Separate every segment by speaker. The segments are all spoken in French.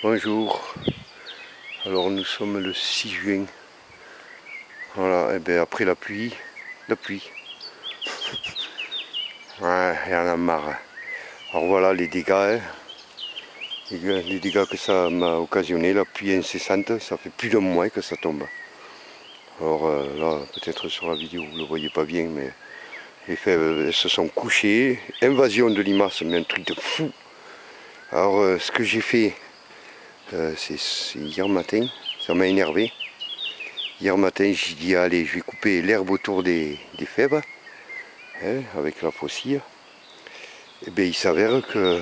Speaker 1: Bonjour, alors nous sommes le 6 juin, voilà, et bien après la pluie, ouais, il y en a marre. Alors voilà les dégâts, hein. Les dégâts que ça m'a occasionné, la pluie incessante, ça fait plus d'un mois que ça tombe. Alors là, peut-être sur la vidéo vous ne le voyez pas bien, mais les fèves elles se sont couchées, invasion de limaces, mais un truc de fou. Alors ce que j'ai fait, c'est hier matin, ça m'a énervé. Hier matin, j'ai dit allez, je vais couper l'herbe autour des fèves, hein, avec la faucille. Et bien il s'avère que,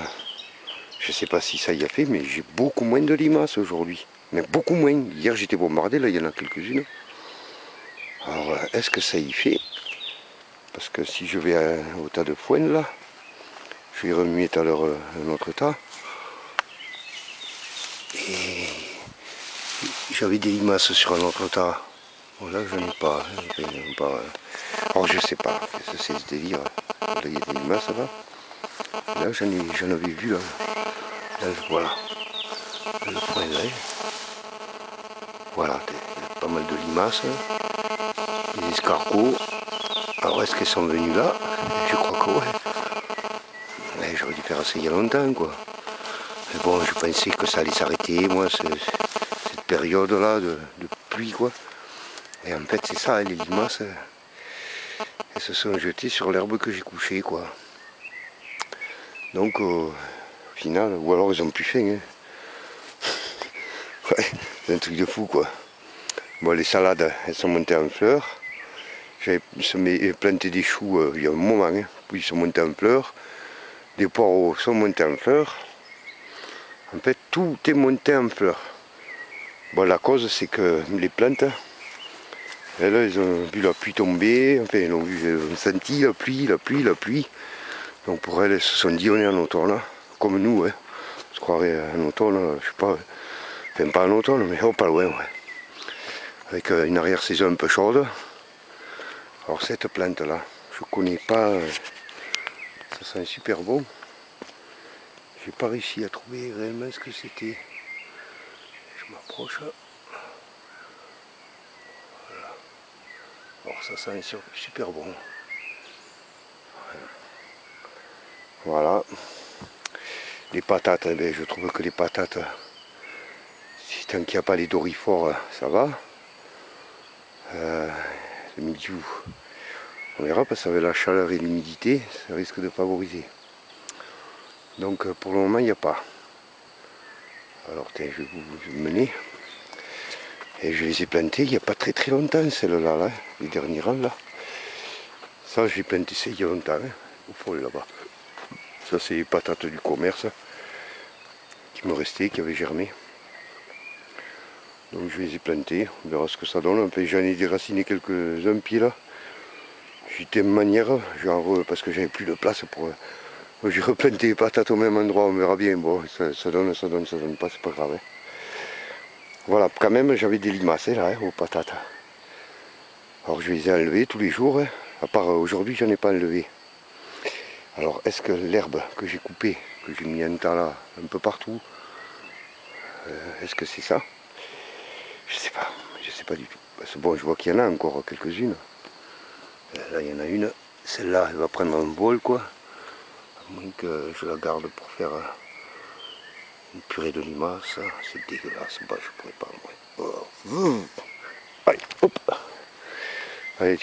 Speaker 1: je ne sais pas si ça y a fait, mais j'ai beaucoup moins de limaces aujourd'hui. Mais beaucoup moins. Hier j'étais bombardé, là il y en a quelques-unes. Alors est-ce que ça y fait? Parce que si je vais au tas de foin là, je vais remuer tout à l'heure un autre tas. Et j'avais des limaces sur un autre tas. Bon là j'en ai pas. Alors je sais pas, c'est ce délire. Là il y a des limaces là. Là j'en avais vu là. Là voilà. Le point là. Voilà, il y a pas mal de limaces. Des escargots. Alors est-ce qu'elles sont venues là? Je crois que ouais. J'aurais dû faire ça il y a longtemps quoi. Mais bon, je pensais que ça allait s'arrêter, moi, cette période là de pluie quoi. Et en fait c'est ça, les limaces, elles se sont jetées sur l'herbe que j'ai couchée quoi. Donc au final, ou alors ils ont plus faim. Hein. Ouais, c'est un truc de fou quoi. Bon, les salades, elles sont montées en fleurs. J'avais planté des choux il y a un moment, hein, puis ils sont montés en fleurs. Les poireaux sont montés en fleurs. En fait, tout est monté en fleurs. Bon, la cause, c'est que les plantes, elles ont vu la pluie tomber, enfin, elles ont senti la pluie. Donc pour elles se sont dit, on est en automne, comme nous, hein. On se croirait en automne, je sais pas, enfin pas en automne, mais oh, pas loin, ouais. Avec une arrière-saison un peu chaude. Alors cette plante là, je connais pas, ça sent super bon. J'ai pas réussi à trouver réellement ce que c'était. Je m'approche. Voilà. Alors ça sent super bon. Voilà. Les patates, eh bien, je trouve que les patates, tant qu'il n'y a pas les dorifores, ça va. Le milieu, on verra parce qu'avec la chaleur et l'humidité, ça risque de favoriser. Donc pour le moment, il n'y a pas. Alors tiens, je vais vous mener. Et je les ai plantés il n'y a pas très longtemps, celles-là, là, les derniers rangs là. Ça, j'ai planté ça il y a longtemps, hein, au fond là-bas. Ça, c'est les patates du commerce qui me restaient, qui avaient germé. Donc je les ai plantés, on verra ce que ça donne. Enfin, j'en ai déraciné quelques-uns pieds là. J'étais une manière, genre parce que j'avais plus de place pour. J'ai replanté les patates au même endroit, on verra bien. Bon, ça donne pas, c'est pas grave. Hein. Voilà, quand même j'avais des limaces là, hein, aux patates. Alors je les ai enlevées tous les jours, hein. À part aujourd'hui j'en ai pas enlevé. Alors est-ce que l'herbe que j'ai coupée, que j'ai mis un tas là, un peu partout, est-ce que c'est ça? Je sais pas du tout. Parce que bon, je vois qu'il y en a encore quelques-unes. Là il y en a une, celle-là elle va prendre un bol quoi. À moins que je la garde pour faire une purée de limaces, c'est dégueulasse, bah, je pourrais pas moi. Allez, hop. Allez,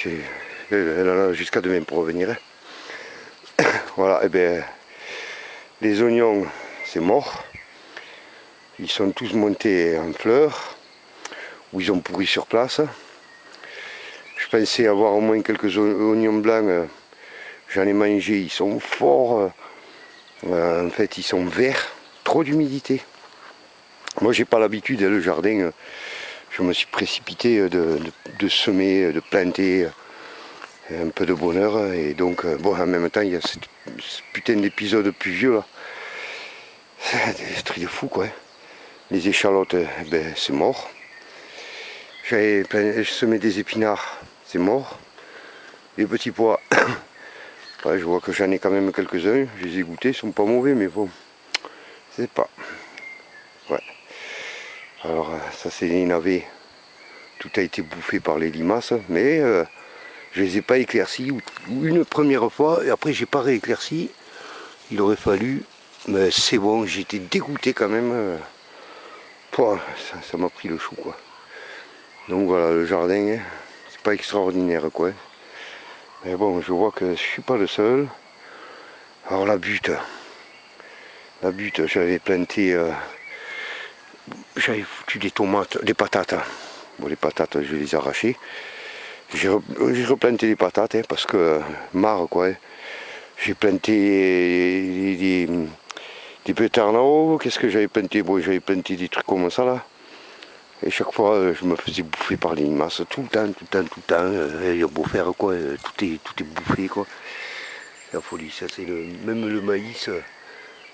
Speaker 1: elle a jusqu'à demain pour revenir. Hein. Voilà, et bien les oignons c'est mort. Ils sont tous montés en fleurs, ou ils ont pourri sur place. Je pensais avoir au moins quelques oignons blancs, j'en ai mangé, ils sont forts. En fait ils sont verts, trop d'humidité. Moi j'ai pas l'habitude, le jardin, je me suis précipité de semer, de planter un peu de bonheur. Et donc bon en même temps il y a ce putain d'épisode pluvieux là. Des trucs de fou quoi. Les échalotes, ben, c'est mort. J'avais semé des épinards, c'est mort. Les petits pois, ouais, je vois que j'en ai quand même quelques-uns. Je les ai goûtés, ils sont pas mauvais, mais bon, c'est pas. Ouais. Alors ça c'est les navets, tout a été bouffé par les limaces, mais je les ai pas éclaircis une première fois et après j'ai pas rééclairci. Il aurait fallu, mais c'est bon, j'étais dégoûté quand même. Ça m'a pris le chou quoi. Donc voilà, le jardin, hein, c'est pas extraordinaire quoi. Mais bon, je vois que je suis pas le seul. Alors la butte, j'avais planté, j'avais foutu des tomates, des patates. Bon, les patates, je les ai arrachées. J'ai replanté les patates hein, parce que marre quoi. Hein. J'ai planté des pétards là-haut. Qu'est-ce que j'avais planté? Bon, j'avais planté des trucs comme ça là. Et chaque fois, je me faisais bouffer par les limaces. Tout le temps. Il y a beau faire quoi, tout est bouffé quoi. C'est la folie, ça c'est même le maïs.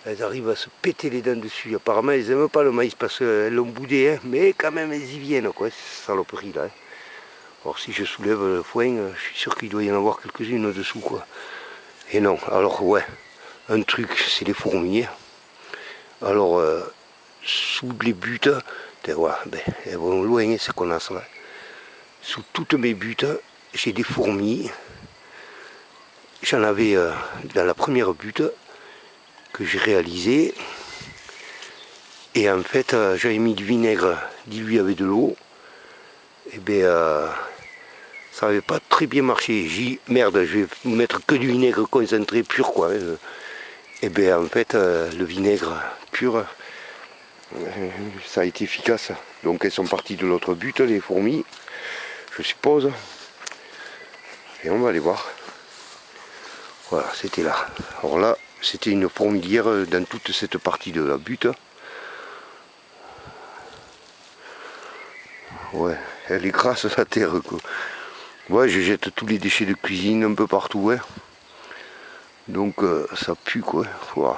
Speaker 1: Elles arrivent à se péter les dents dessus. Apparemment, elles n'aiment pas le maïs parce qu'elles l'ont boudé, hein, mais quand même, elles y viennent, quoi, ces saloperies là. Hein. Alors, si je soulève le foin, je suis sûr qu'il doit y en avoir quelques-unes dessous, quoi. Et non, alors, ouais, un truc, c'est les fourmis. Alors, sous les buttes, voilà, ben, elles vont loin, ces connasses là. Sous toutes mes buttes, j'ai des fourmis. J'en avais dans la première butte que j'ai réalisé. Et en fait, j'avais mis du vinaigre dilué avec de l'eau. Et bien, ça n'avait pas très bien marché. J'ai dit, merde, je vais mettre que du vinaigre concentré pur, quoi. Et bien, en fait, le vinaigre pur, ça a été efficace. Donc, elles sont parties de l'autre butte, les fourmis, je suppose. Et on va aller voir. Voilà, c'était là. Alors là, c'était une fourmilière dans toute cette partie de la butte. Ouais, elle est grasse la terre quoi. Ouais, je jette tous les déchets de cuisine un peu partout, ouais. Donc ça pue quoi. Wow.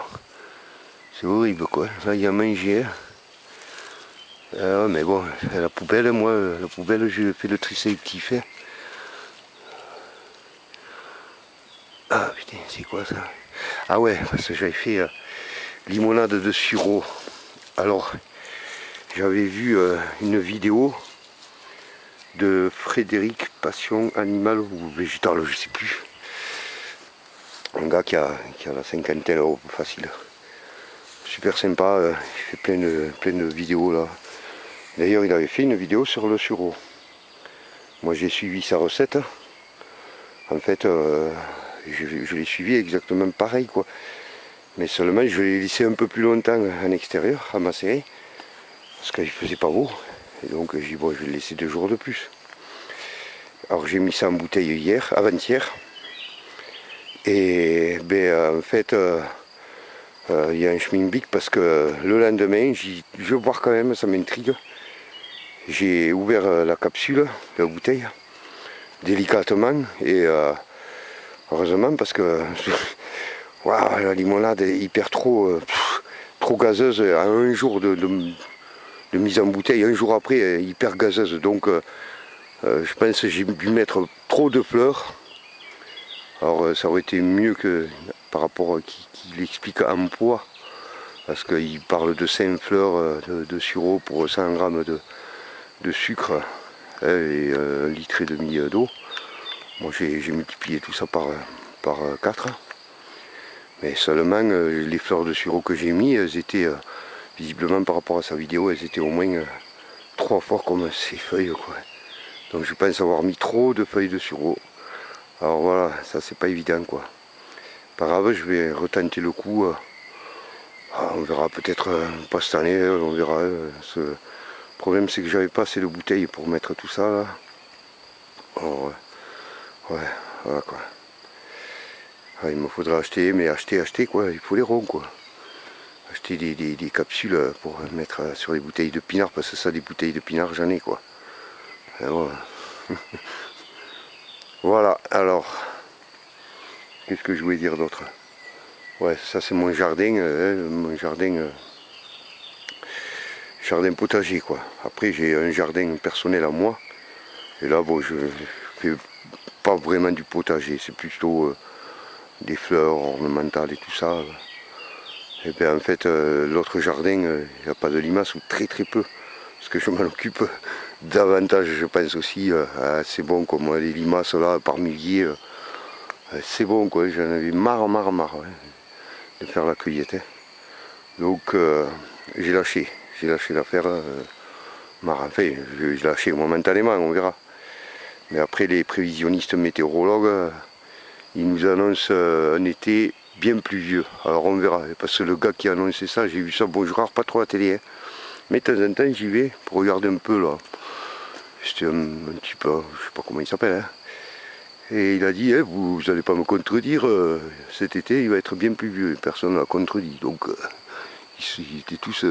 Speaker 1: C'est horrible quoi. Là il y a manger. Mais bon, la poubelle, moi, la poubelle, je fais le tri sélectif. Hein. Ah putain, c'est quoi ça? Ah ouais, parce que j'avais fait limonade de sureau. Alors, j'avais vu une vidéo de Frédéric Passion Animal ou Végétal, je sais plus. Un gars qui a la cinquantaine facile. Super sympa, il fait plein de vidéos là. D'ailleurs il avait fait une vidéo sur le sureau. Moi j'ai suivi sa recette. En fait je l'ai suivi exactement pareil quoi. Mais seulement je l'ai laissé un peu plus longtemps en extérieur à macérer. Parce qu'il faisait pas beau. Et donc j'ai dit bon je vais le laisser 2 jours de plus. Alors j'ai mis ça en bouteille hier, avant-hier. Et ben en fait il y a un schmilblick parce que le lendemain, je vais voir quand même, ça m'intrigue. J'ai ouvert la capsule, la bouteille, délicatement et heureusement parce que wow, la limonade est hyper trop gazeuse à un jour de mise en bouteille, un jour après elle est hyper gazeuse. Donc je pense que j'ai dû mettre trop de fleurs. Alors ça aurait été mieux que par rapport qu'il explique en poids. Parce qu'il parle de 5 fleurs de sureau pour 100 grammes de sucre et 1,5 litre d'eau. Moi j'ai multiplié tout ça par 4. Mais seulement les fleurs de sureau que j'ai mis, elles étaient visiblement par rapport à sa vidéo, elles étaient au moins 3 fois comme ces feuilles quoi. Donc je pense avoir mis trop de feuilles de sureau. Alors voilà, ça c'est pas évident quoi. Par grave, je vais retenter le coup. On verra peut-être pas cette année, on verra. Le problème c'est que j'avais pas assez de bouteilles pour mettre tout ça là. Alors, ouais, voilà quoi. Ah, il me faudra acheter, mais acheter quoi, il faut les ronds quoi. Acheter des capsules pour mettre sur les bouteilles de pinard, parce que ça des bouteilles de pinard j'en ai quoi. Et voilà. Voilà, alors, qu'est-ce que je voulais dire d'autre? Ouais, ça c'est mon jardin, jardin potager quoi. Après j'ai un jardin personnel à moi. Et là bon je fais pas vraiment du potager, c'est plutôt des fleurs ornementales et tout ça. Et bien en fait l'autre jardin, il n'y a pas de limaces ou très peu. parce que je m'en occupe davantage, je pense aussi. C'est bon, comme les limaces là, par milliers. C'est bon, quoi, j'en avais marre, ouais, de faire la cueillette. Hein. Donc, j'ai lâché l'affaire. Enfin, j'ai lâché momentanément, on verra. Mais après, les prévisionnistes météorologues, ils nous annoncent un été bien pluvieux. Alors on verra, parce que le gars qui a annoncé ça, j'ai vu ça, bon je regarde pas trop la télé, hein. Mais de temps en temps j'y vais pour regarder un peu là. C'était un petit peu, je sais pas comment il s'appelle. Hein. Et il a dit, eh, vous n'allez pas me contredire, cet été il va être bien pluvieux. Personne ne l'a contredit. Donc ils étaient tous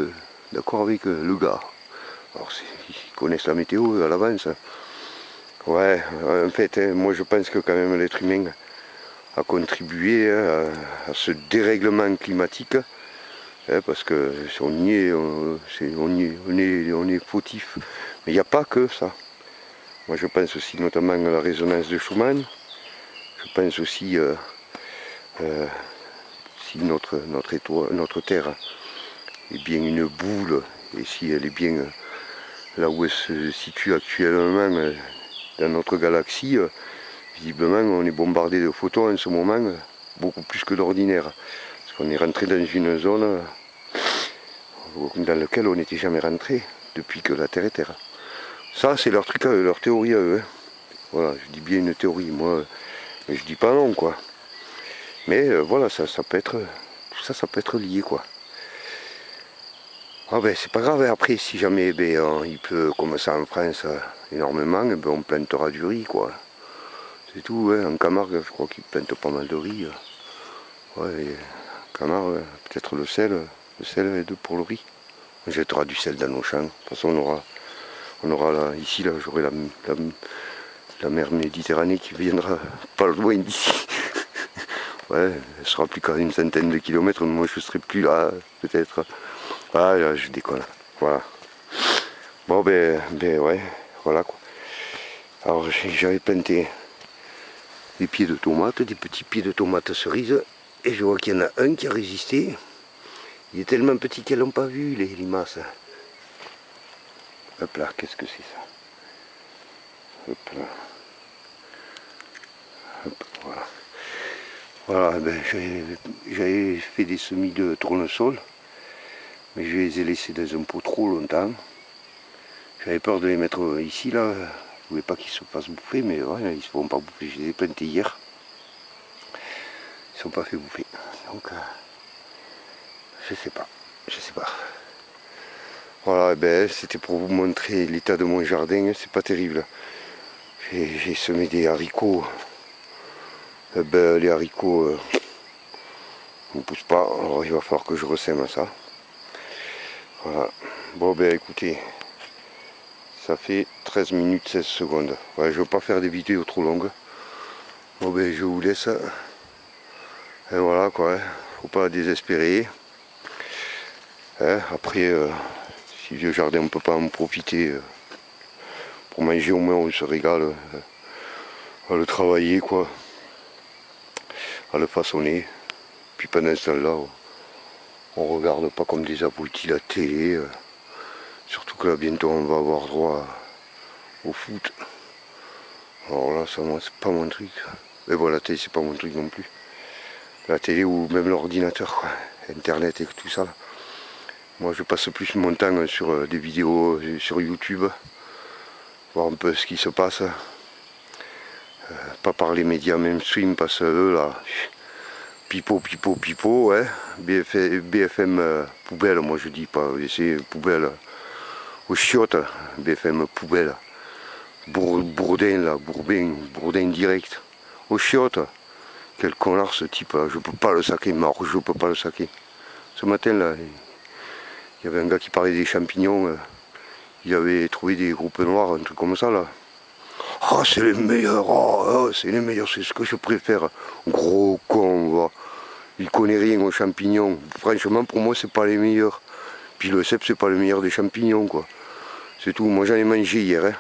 Speaker 1: d'accord avec le gars. Alors ils connaissent la météo à l'avance. Ouais, en fait, hein, moi je pense que quand même l'être humain a contribué à ce dérèglement climatique, hein, parce que si on y est, on est fautif. Mais il n'y a pas que ça. Moi je pense aussi notamment à la résonance de Schumann. Je pense aussi si notre Terre est bien une boule, et si elle est bien là où elle se situe actuellement dans notre galaxie, visiblement on est bombardé de photons en ce moment, beaucoup plus que d'ordinaire. Parce qu'on est rentré dans une zone dans laquelle on n'était jamais rentré depuis que la Terre est Terre. Ça c'est leur truc à eux, leur théorie à eux. Hein. Voilà, je dis bien une théorie, moi je dis pas non quoi. Mais voilà, ça peut être. Tout ça, ça peut être lié quoi. Ah ben c'est pas grave, après si jamais il pleut comme ça en France énormément, ben, on plantera du riz quoi. C'est tout, hein. En Camargue je crois qu'ils plantent pas mal de riz. Ouais, et en Camargue, peut-être le sel est pour le riz. On jettera du sel dans nos champs. De toute façon on aura là, ici là, j'aurai la mer Méditerranée qui viendra pas loin d'ici. Ouais, elle sera plus qu'à une centaine de kilomètres, moi je serai plus là, peut-être. Ah là, je déconne. Voilà. Bon ben ouais, voilà quoi. Alors j'avais planté des pieds de tomates, des petits pieds de tomates cerises, et je vois qu'il y en a un qui a résisté. Il est tellement petit qu'elles n'ont pas vu les limaces. Hop là, qu'est-ce que c'est ça? Hop là. Hop, voilà. Voilà, ben j'avais fait des semis de tournesol, mais je les ai laissés dans un pot trop longtemps. J'avais peur de les mettre ici là, je voulais pas qu'ils se fassent bouffer, mais ouais, ils ne se font pas bouffer. Je les ai plantés hier. Ils ne sont pas fait bouffer. Donc je sais pas. Voilà, ben c'était pour vous montrer l'état de mon jardin, c'est pas terrible. J'ai semé des haricots. Ben, les haricots ne poussent pas, alors il va falloir que je ressème ça. Voilà. Bon ben écoutez, ça fait 13 minutes 16 secondes. Ouais, je ne veux pas faire des vidéos trop longues. Bon ben je vous laisse. Et voilà quoi, faut pas désespérer. Hein, après, si le jardin on peut pas en profiter pour manger, au moins on se régale à le travailler quoi, à le façonner. Puis pendant ce temps-là, on regarde pas comme des abrutis la télé. Surtout que là bientôt on va avoir droit au foot. Alors là ça moi c'est pas mon truc. Mais bon la télé c'est pas mon truc non plus. La télé ou même l'ordinateur quoi. Internet et tout ça. Là. Moi je passe plus mon temps sur des vidéos sur YouTube. Voir un peu ce qui se passe. Pas par les médias mainstream parce que eux là. Pipo, ouais. BFM poubelle, moi je dis pas. C'est poubelle. Aux chiottes, BFM poubelle. Bourdin là, Bourdin direct. Aux chiottes. Quel connard ce type là, je peux pas le saquer, mort, je peux pas le saquer. Ce matin là, il y avait un gars qui parlait des champignons, il avait trouvé des groupes noirs, un truc comme ça là. Ah c'est les meilleurs, c'est les meilleurs, c'est ce que je préfère. Gros con, va. Il connaît rien aux champignons. Franchement pour moi c'est pas les meilleurs. Puis le cèpe c'est pas le meilleur des champignons quoi. C'est tout, moi j'en ai mangé hier. Hein.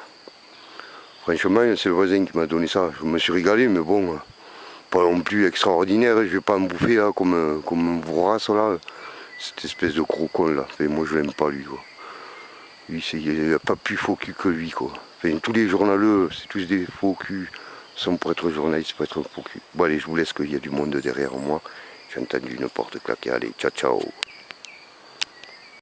Speaker 1: Franchement c'est le voisin qui m'a donné ça. Je me suis régalé mais bon. Pas non plus extraordinaire, je vais pas me bouffer là, comme un bourrasse là, cette espèce de gros con là, et moi je l'aime pas lui quoi. Lui, il n'y a pas plus faux cul que lui, quoi. Enfin, tous les journaleux, c'est tous des faux culs. Sans pour être journaliste, pour être un faux cul. Bon allez, je vous laisse qu'il y a du monde derrière moi. J'ai entendu une porte claquer. Allez, ciao ciao.